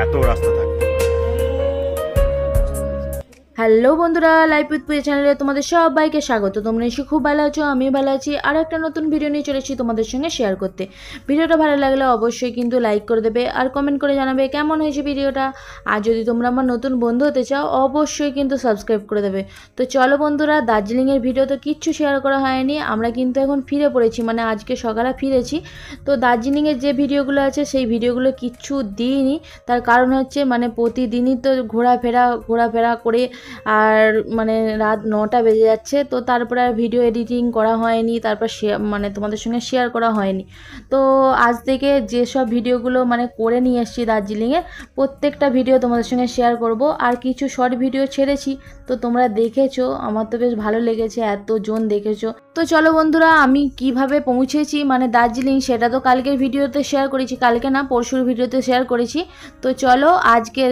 এত রাস্তা থাকতে পারে। হ্যালো বন্ধুরা, লাইভ উইথ পূজা চ্যানেলে তোমাদের সবাইকে স্বাগত। তোমরা নিশ্চয়ই খুব ভালো আছো, আমিও ভালো আছি। আর একটা নতুন ভিডিও নিয়ে চলেছি তোমাদের সঙ্গে শেয়ার করতে। ভিডিওটা ভালো লাগলে অবশ্যই কিন্তু লাইক করে দেবে আর কমেন্ট করে জানাবে কেমন হয়েছে ভিডিওটা। আর যদি তোমরা আমার নতুন বন্ধু হতে চাও অবশ্যই কিন্তু সাবস্ক্রাইব করে দেবে। তো চলো বন্ধুরা, দার্জিলিংয়ের ভিডিও তো কিচ্ছু শেয়ার করা হয়নি, আমরা কিন্তু এখন ফিরে পড়েছি, মানে আজকে সকালে ফিরেছি। তো দার্জিলিংয়ের যে ভিডিওগুলো আছে সেই ভিডিওগুলো কিচ্ছু দিইনি, তার কারণ হচ্ছে মানে প্রতিদিনই তো ঘোরাফেরা করে আর মানে রাত 9টা বেজে যাচ্ছে। তো তারপরে আর ভিডিও এডিটিং করা হয়নি, তারপর মানে তোমাদের সঙ্গে শেয়ার করা হয়নি। তো আজ থেকে যেসব ভিডিওগুলো মানে করে নিয়ে এসেছি দার্জিলিংয়ে, প্রত্যেকটা ভিডিও তোমাদের সঙ্গে শেয়ার করব। আর কিছু শর্ট ভিডিও ছেড়েছি, তো তোমরা দেখেছো, আমার তো বেশ ভালো লেগেছে, এতজন দেখেছো। তো চলো বন্ধুরা, আমি কিভাবে পৌঁছেছি মানে দার্জিলিং সেটা তো কালকের ভিডিওতে শেয়ার করেছি, কালকে না পরশুর ভিডিওতে শেয়ার করেছি। তো চলো, আজকে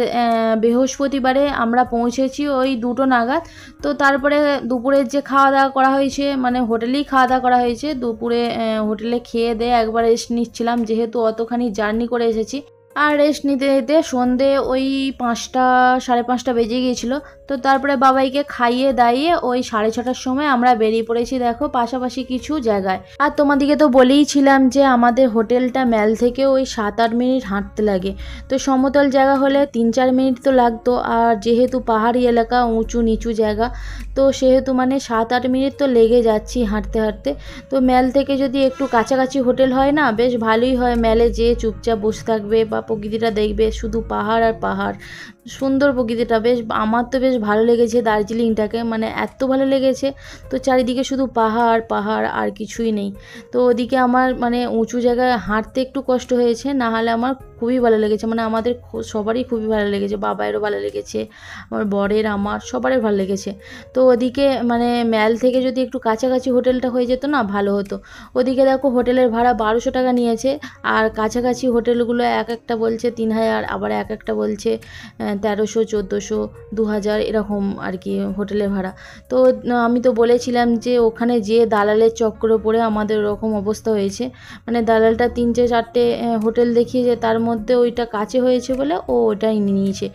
বৃহস্পতিবারে আমরা পৌঁছেছি ওই 2টো নাগাদ। তো তারপরে দুপুরের যে খাওয়া দাওয়া করা হয়েছে, মানে হোটেলেই খাওয়া দাওয়া করা হয়েছে। দুপুরে হোটেলে খেয়ে দিয়ে একবার রেস্ট নিচ্ছিলাম, যেহেতু অতখানি জার্নি করে এসেছি। আর রেস্ট নিতে নিতে সন্ধে ওই 5টা সাড়ে 5টা বেজে গিয়েছিলো। তো তারপরে বাবাইকে খাইয়ে দাইয়ে ওই 6:30টার সময় আমরা বেরিয়ে পড়েছি, দেখো পাশাপাশি কিছু জায়গায়। আর তোমাদিকে তো বলেইছিলাম যে আমাদের হোটেলটা ম্যাল থেকে ওই 7-8 মিনিট হাঁটতে লাগে। তো সমতল জায়গা হলে 3-4 মিনিট তো লাগতো, আর যেহেতু পাহাড়ি এলাকা, উঁচু নিচু জায়গা, তো সেহেতু মানে 7-8 মিনিট তো লেগে যাচ্ছি হাঁটতে হাঁটতে। তো ম্যাল থেকে যদি একটু কাছাকাছি হোটেল হয় না, বেশ ভালোই হয়। ম্যালে যেয়ে চুপচাপ বসে থাকবে বা প্রকৃতিটা দেখবে, শুধু পাহাড় আর পাহাড়, সুন্দর প্রকৃতিটা। বেশ আমার তো বেশ ভালো লেগেছে দার্জিলিংটাকে, মানে এত ভালো লেগেছে। তো চারিদিকে শুধু পাহাড় পাহাড় আর কিছুই নেই। তো ওদিকে আমার মানে উঁচু জায়গায় হাঁটতে একটু কষ্ট হয়েছে, না হলে আমার খুবই ভালো লেগেছে। মানে আমাদের সবারই খুবই ভালো লেগেছে, বাবায়েরও ভালো লেগেছে, আমার বরের, আমার সবারই ভালো লেগেছে। তো ওদিকে মানে ম্যাল থেকে যদি একটু কাছাকাছি হোটেলটা হয়ে যেত না, ভালো হতো। ওদিকে দেখো হোটেলের ভাড়া 1200 টাকা নিয়েছে, আর কাছাকাছি হোটেলগুলো এক একটা বলছে 3000, আবার এক একটা বলছে 1300, 1400, 2000 এরকম আর কি হোটেলের ভাড়া। তো আমি তো বলেছিলাম যে ওখানে যেয়ে দালালের চক্করে পড়ে আমাদের ওরকম অবস্থা হয়েছে। মানে দালালটা 3-4টে হোটেল দেখিয়েছে, তার মধ্যে ওইটা কাছে হয়েছে বলে ও ওটাই নিয়েছে।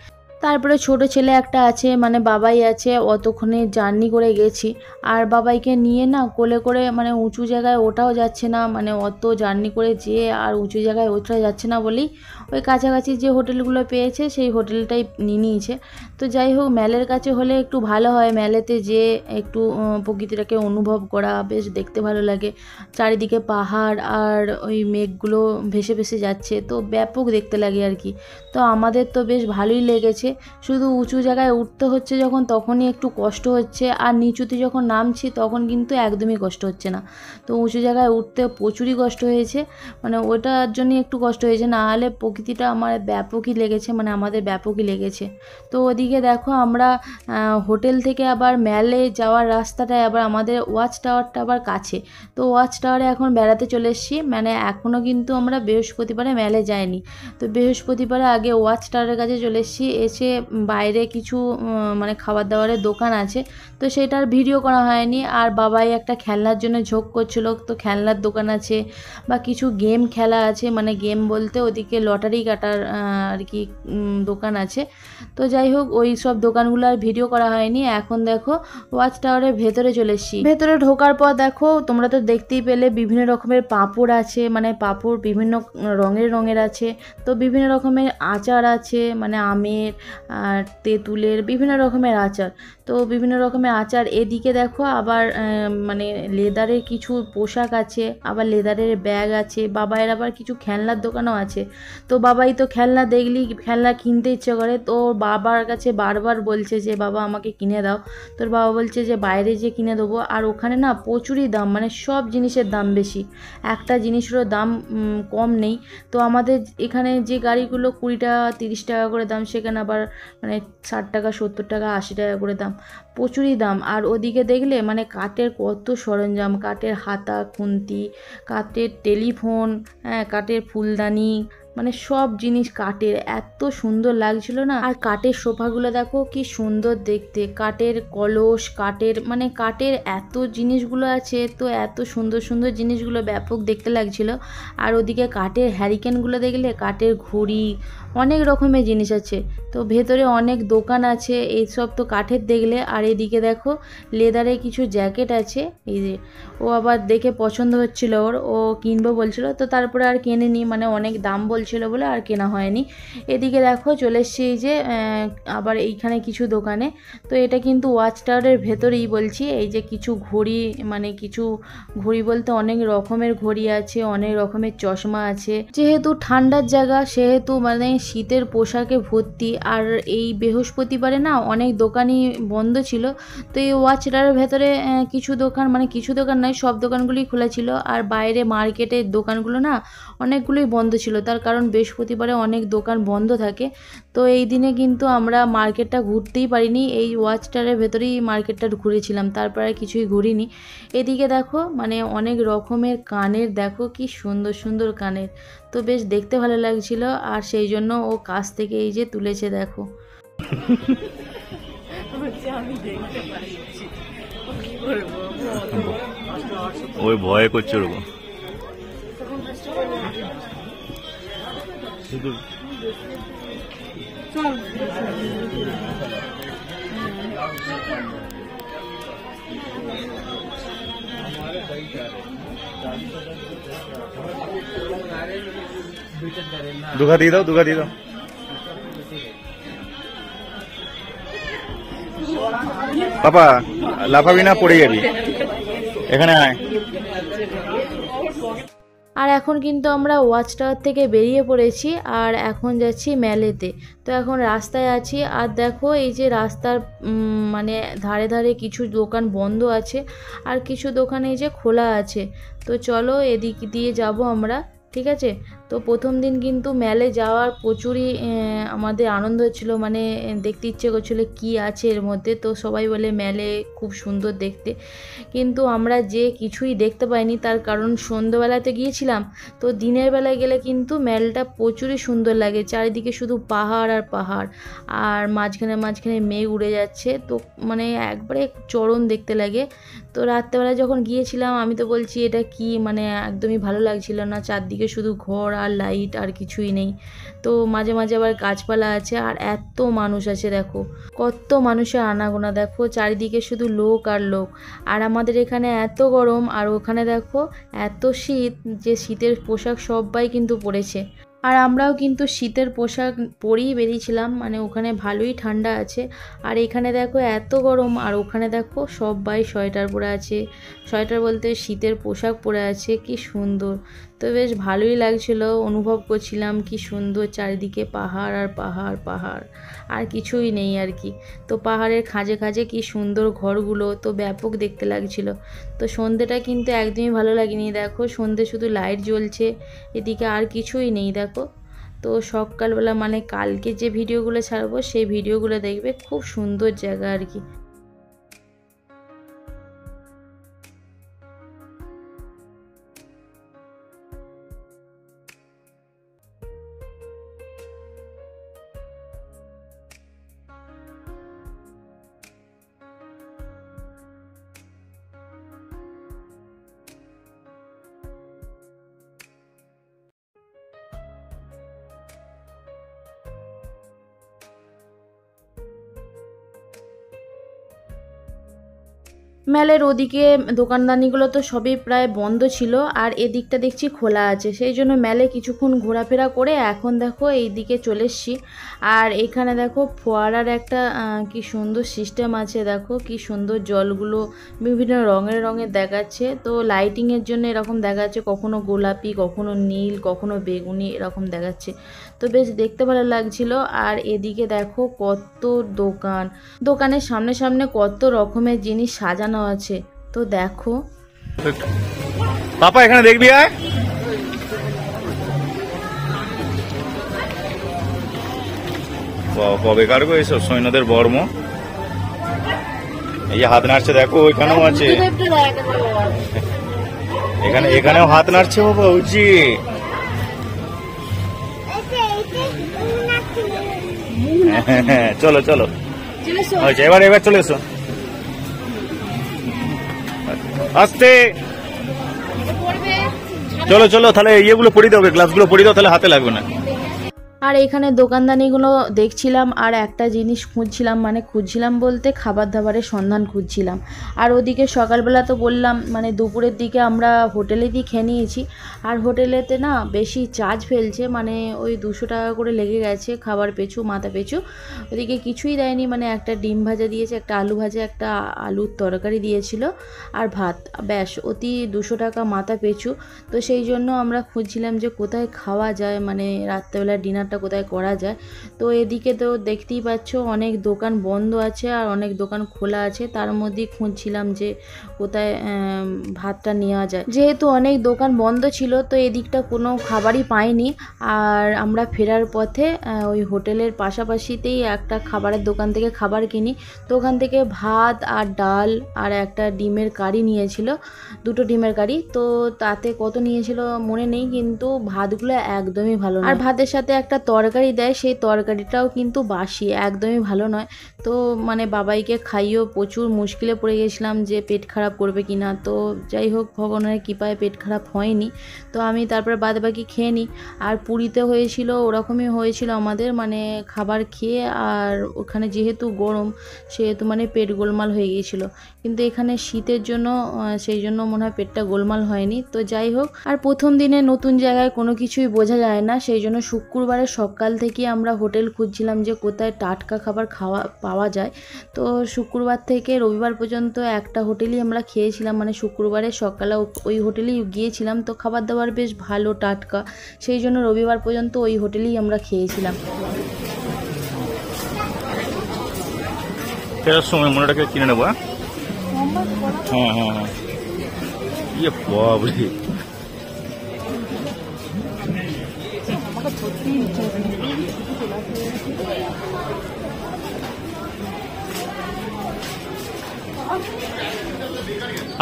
তারপরে ছোট ছেলে একটা আছে, মানে বাবাই আছে, অতক্ষণে জার্নি করে গেছি। আর বাবাইকে নিয়ে না কোলে করে মানে উঁচু জায়গায় ওঠাও যাচ্ছে না, মানে অত জার্নি করে যেয়ে আর উঁচু জায়গায় ওঠা যাচ্ছে না বলেই ওই কাছাকাছি যে হোটেলগুলো পেয়েছে সেই হোটেলটাই নিয়ে নিয়েছে। তো যাই হোক, ম্যালের কাছে হলে একটু ভালো হয়, ম্যালেতে যেয়ে একটু প্রকৃতিটাকে অনুভব করা, বেশ দেখতে ভালো লাগে। চারিদিকে পাহাড় আর ওই মেঘগুলো ভেসে ভেসে যাচ্ছে, তো ব্যাপক দেখতে লাগে আর কি। তো আমাদের তো বেশ ভালোই লেগেছে। শুধু উঁচু জায়গায় উঠতে হচ্ছে যখন, তখনই একটু কষ্ট হচ্ছে, আর নিচুতে যখন নামছি তখন কিন্তু একদমই কষ্ট হচ্ছে না। তো উঁচু জায়গায় উঠতে প্রচুরই কষ্ট হয়েছে, মানে ওটার জন্যই একটু কষ্ট হয়েছে, না হলে প্রকৃতিটা আমার ব্যাপকই লেগেছে, মানে আমাদের ব্যাপকই লেগেছে। তো ওদিকে দেখো আমরা হোটেল থেকে আবার ম্যালে যাওয়ার রাস্তাটায় আবার আমাদের ওয়াচ টাওয়ারটা আবার কাছে। তো ওয়াচ টাওয়ারে এখন বেড়াতে চলে এসেছি, মানে এখনও কিন্তু আমরা বৃহস্পতিবারে ম্যালে যাইনি। তো বৃহস্পতিবারে আগে ওয়াচ টাওয়ারের কাছে চলে এসেছি। এসে বাইরে কিছু মানে খাবার দাবারের দোকান আছে, তো সেটার ভিডিও করা হয়নি। আর বাবাই একটা খেলনার জন্য ঝোঁক করছিল, তো খেলনার দোকান আছে বা কিছু গেম খেলা আছে, মানে গেম বলতে ওদিকে লটারি কাটার আর কি দোকান আছে। তো যাই হোক, ওই সব দোকানগুলো আর ভিডিও করা হয়নি। এখন দেখো ওয়াচ টাওয়ারের ভেতরে চলে এসেছি। ভেতরে ঢোকার পর দেখো, তোমরা তো দেখতেই পেলে বিভিন্ন রকমের পাঁপড় আছে, মানে পাঁপড় বিভিন্ন রঙের আছে। তো বিভিন্ন রকমের আচার আছে, মানে আমের আর তেঁতুলের বিভিন্ন রকমের আচার। তো বিভিন্ন রকমের আচার। এদিকে দেখো আবার মানে লেদারের কিছু পোশাক আছে, আবার লেদারের ব্যাগ আছে। বাবাইয়ের আবার কিছু খেলনার দোকানও আছে। তো বাবাই তো খেলনা দেখলেই খেলনা কিনতে ইচ্ছে করে, তো বাবার কাছে বারবার বলছে যে বাবা আমাকে কিনে দাও। তোর বাবা বলছে যে বাইরে যেয়ে কিনে দেবো। আর ওখানে না প্রচুরই দাম, মানে সব জিনিসের দাম বেশি, একটা জিনিসেরও দাম কম নেই। তো আমাদের এখানে যে গাড়িগুলো 20 টাকা 30 টাকা করে দাম, সেখানে আবার মানে 60 টাকা 70 টাকা 80 টাকা করে দাম, প্রচুরই দাম। আর ওদিকে দেখলে মানে কাঠের কত সরঞ্জাম, কাঠের হাতা খুন্তি, কাঠের টেলিফোন, হ্যাঁ কাঠের ফুলদানি, মানে সব জিনিস কাঠের, এত সুন্দর লাগছিল না। আর কাঠের সোফাগুলো দেখো কি সুন্দর দেখতে, কাঠের কলস, কাঠের মানে কাঠের এত জিনিসগুলো আছে, তো এত সুন্দর সুন্দর জিনিসগুলো ব্যাপক দেখতে লাগছিল। আর ওদিকে কাঠের হ্যারিকেনগুলো দেখলে, কাঠের ঘড়ি, অনেক রকমের জিনিস আছে। তো ভেতরে অনেক দোকান আছে, এইসব তো কাঠের দেখলে। আর এদিকে দেখো লেদারে কিছু জ্যাকেট আছে, এই যে ও আবার দেখে পছন্দ হচ্ছিল ওর, ও কিনবো বলছিল, তো তারপরে আর কেনেনি, মানে অনেক দাম বলছিল বলে আর কেনা হয়নি। এদিকে দেখো চলে এসছি এই যে আবার এইখানে কিছু দোকানে। তো এটা কিন্তু ওয়াচ টাওয়ারের ভেতরেই বলছি। এই যে কিছু ঘড়ি, মানে কিছু ঘড়ি বলতে অনেক রকমের ঘড়ি আছে, অনেক রকমের চশমা আছে। যেহেতু ঠান্ডার জায়গা সেহেতু মানে শীতের পোশাকে ভর্তি। আর এই বৃহস্পতিবারে না অনেক দোকানই বন্ধ ছিল। তো এই ওয়াচ টাওয়ারের ভেতরে কিছু দোকান, মানে কিছু দোকান নয়, সব দোকানগুলোই খোলা ছিল। আর বাইরে মার্কেটের দোকানগুলো না অনেকগুলোই বন্ধ ছিল, তার কারণ বৃহস্পতিবারে অনেক দোকান বন্ধ থাকে। তো এই দিনে কিন্তু আমরা মার্কেটটা ঘুরতেই পারিনি, এই ওয়াচ টাওয়ারের ভেতরেই মার্কেটটা ঘুরেছিলাম, তারপরে কিছুই ঘুরিনি। এদিকে দেখো মানে অনেক রকমের কানের, দেখো কি সুন্দর সুন্দর কানের, তো বেশ দেখতে ভালো লাগছিল। আর সেই জন্য ও কাছ থেকে এই যে তুলেছে, দেখো। ওই ভয় করছে ওরকম। দুঘা দিয়ে দাও, দুঘা দিয়ে দাও। পাপা লাফাবি না, পড়ে যাবি, এখানে আয়। আর এখন কিন্তু আমরা ওয়াচ টাওয়ার থেকে বেরিয়ে পড়েছি, আর এখন যাচ্ছি মেলেতে। তো এখন রাস্তায় আছি, আর দেখো এই যে রাস্তার মানে ধারে ধারে কিছু দোকান বন্ধ আছে, আর কিছু দোকান এই যে খোলা আছে। তো চলো এদিক দিয়ে যাব আমরা, ঠিক আছে। তো প্রথম দিন কিন্তু মেলে যাওয়ার প্রচুরই আমাদের আনন্দ হচ্ছিলো, মানে দেখতে ইচ্ছে করছিলো কি আছে এর মধ্যে। তো সবাই বলে মেলে খুব সুন্দর দেখতে, কিন্তু আমরা যে কিছুই দেখতে পাইনি, তার কারণ সন্ধ্যেবেলাতে গিয়েছিলাম। তো দিনের বেলায় গেলে কিন্তু মেলটা প্রচুরই সুন্দর লাগে, চারিদিকে শুধু পাহাড় আর পাহাড়, আর মাঝখানে মাঝখানে মেঘ উড়ে যাচ্ছে, তো মানে একবারে চরম দেখতে লাগে। তো রাত্রেবেলা যখন গিয়েছিলাম আমি তো বলছি এটা কি, মানে একদমই ভালো লাগছিল না, চারদিকে শুধু ঘর আর লাইট, আর কিছুই নেই। তো মাঝে মাঝে আবার গাছপালা আছে, আর এত মানুষ আছে, দেখো কত মানুষের আনাগোনা, দেখো চারিদিকে শুধু লোক আর লোক। আর আমাদের এখানে এত গরম, আর ওখানে দেখো এত শীত, যে শীতের পোশাক সবাই কিন্তু পরেছে। আর আমরাও কিন্তু শীতের পোশাক পরেই বেরিয়েছিলাম, মানে ওখানে ভালোই ঠান্ডা আছে। আর এখানে দেখো এত গরম, আর ওখানে দেখো সবাই সোয়েটার পরে আছে, সোয়েটার বলতে শীতের পোশাক পরে আছে, কি সুন্দর। তো বেশ ভালোই লাগছিল, অনুভব করছিলাম কি সুন্দর চারিদিকে পাহাড় আর পাহাড়, পাহাড় আর কিছুই নেই আর কি। তো পাহাড়ের খাঁজে খাঁজে কি সুন্দর ঘরগুলো, তো ব্যাপক দেখতে লাগছিল। তো সন্ধ্যেটা কিন্তু একদমই ভালো লাগেনি, দেখো সন্ধ্যে শুধু লাইট জ্বলছে, এদিকে আর কিছুই নেই দেখো। তো সকালবেলা মানে কালকে যে ভিডিওগুলো ছাড়বো সেই ভিডিওগুলো দেখবে, খুব সুন্দর জায়গা আর কি। মেলের ওদিকে দোকানদানিগুলো তো সবই প্রায় বন্ধ ছিল, আর এদিকটা দেখছি খোলা আছে, সেই জন্য মেলে কিছুক্ষণ ঘোরাফেরা করে এখন দেখো এই দিকে চলে এসছি। আর এখানে দেখো ফোয়ারার একটা কি সুন্দর সিস্টেম আছে, দেখো কি সুন্দর জলগুলো বিভিন্ন রঙের রঙের দেখাচ্ছে। তো লাইটিংয়ের জন্য এরকম দেখাচ্ছে, কখনো গোলাপি, কখনো নীল, কখনো বেগুনি, এরকম দেখাচ্ছে। তো বেশ দেখতে ভালো লাগছিল। আর এদিকে দেখো কত দোকান, দোকানের সামনে সামনে কত রকমের জিনিস সাজানো আছে, তো দেখো। পাপা এখানে দেখবি, আয়। কবেকার গো এইসব সৈন্যদের বর্ম, এই যে হাত নাড়ছে দেখো, এখানেও আছে, এখানেও হাত নাড়ছে বাবা, উচি। চলো চলো, আচ্ছা এবার চলে এসো, আস্তে। চলো চলো, তাহলে ইয়েগুলো পরিয়ে দাও, গ্লাসগুলো পরিয়ে দাও, তাহলে হাতে লাগবে না। আর এখানে দোকানদানিগুলো দেখছিলাম আর একটা জিনিস খুঁজছিলাম, মানে খুঁজছিলাম বলতে খাবার দাবারের সন্ধান খুঁজছিলাম। আর ওদিকে সকালবেলা তো বললাম মানে দুপুরের দিকে আমরা হোটেলেতেই খেয়ে নিয়েছি। আর হোটেলেতে না বেশি চার্জ ফেলছে, মানে ওই 200 টাকা করে লেগে গেছে খাবার পিছু, মাথা পিছু। ওদিকে কিছুই দেয়নি, মানে একটা ডিম ভাজা দিয়েছে, একটা আলু ভাজা, একটা আলুর তরকারি দিয়েছিল আর ভাত, ব্যাস অতি 200 টাকা মাথা পিছু। তো সেই জন্য আমরা খুঁজছিলাম যে কোথায় খাওয়া যায়, মানে রাত্রেবেলা ডিনারটা কোথায় করা যায়। তো এদিকে তো দেখতেই পাচ্ছ অনেক দোকান বন্ধ আছে আর অনেক দোকান খোলা আছে, তার মধ্যেই খুঁজছিলাম যে কোথায় ভাতটা নেওয়া যায়। যেহেতু অনেক দোকান বন্ধ ছিল তো এদিকটা কোনো খাবারই পাইনি। আর আমরা ফেরার পথে ওই হোটেলের পাশাপাশিতেই একটা খাবারের দোকান থেকে খাবার কিনি। তো ওখান থেকে ভাত আর ডাল আর একটা ডিমের কারি নিয়েছিল, 2টো ডিমের কারি। তো তাতে কত নিয়েছিল মনে নেই, কিন্তু ভাতগুলো একদমই ভালো নয়। আর ভাতের সাথে একটা তরকারি দেয়, সেই তরকারিটাও কিন্তু বাসি, একদমই ভালো নয়। তো মানে বাবাইকে খাইয়েও প্রচুর মুশকিলে পড়ে গেছিলাম যে পেট খারাপ করবে কি না। তো যাই হোক ভগবানের কৃপায় পেট খারাপ হয়নি। তো আমি তারপর বাদবাকি খেয়ে নিই। আর পুরীতে হয়েছিল ওরকমই হয়েছিল আমাদের, মানে খাবার খেয়ে আর ওখানে যেহেতু গরম সেহেতু মানে পেট গোলমাল হয়ে গিয়েছিল। কিন্তু এখানে শীতের জন্য সেই জন্য মনে হয় পেটটা গোলমাল হয়নি। তো যাই হোক, আর প্রথম দিনে নতুন জায়গায় কোনো কিছুই বোঝা যায় না, সেই জন্য শুক্রবারের সকাল থেকে আমরা হোটেল খুঁজছিলাম যে কোথায় টাটকা খাবার পাওয়া যায়। তো শুক্রবার থেকে রবিবার পর্যন্ত একটা হোটেলই আমরা খেয়েছিলাম, মানে শুক্রবারে সকালে ওই হোটেলেই গিয়েছিলাম। তো খাবার দাবার বেশ ভালো টাটকা, সেই জন্য রবিবার পর্যন্ত ওই হোটেলেই আমরা খেয়েছিলাম। ফেরার সময় মনেটাকে কিনে নেবো। হ্যাঁ হ্যাঁ হ্যাঁ, ইয়ে বাবরে,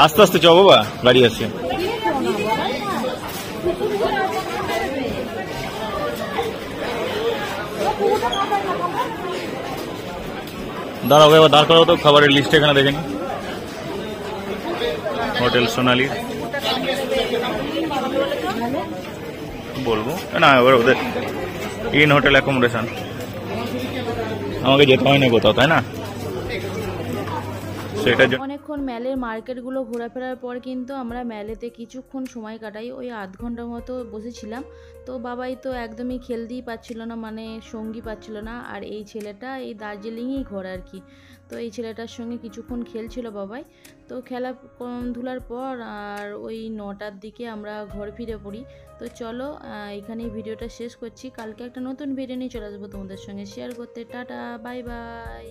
আস্তে আস্তে চ বাবা, গাড়ি আছে। দাঁড়াও এবার, দাঁড় করাও তো, খাবারের লিস্ট এখানে দেখে নি। হোটেল সোনালি বলবো না, এবার ওদের ইন হোটেল অ্যাকোমোডেশন, আমাকে যেতে হয় না কোথাও, তাই না? সেটার জন্য অনেকক্ষণ ম্যালের মার্কেটগুলো ঘোরাফেরার পর কিন্তু আমরা ম্যালেতে কিছুক্ষণ সময় কাটাই, ওই আধ ঘন্টার মতো বসেছিলাম। তো বাবাই তো একদমই খেলতেই পাচ্ছিল না, মানে সঙ্গী পাচ্ছিল না। আর এই ছেলেটা এই দার্জিলিংয়েই ঘর আর কি। তো এই ছেলেটার সঙ্গে কিছুক্ষণ খেলছিল বাবাই। তো ধুলার পর আর ওই 9টার দিকে আমরা ঘর ফিরে পড়ি। তো চলো এখানেই ভিডিওটা শেষ করছি, কালকে একটা নতুন ভিডিও নিয়ে চলে আসবো তোমাদের সঙ্গে শেয়ার করতে। Tata, bye bye.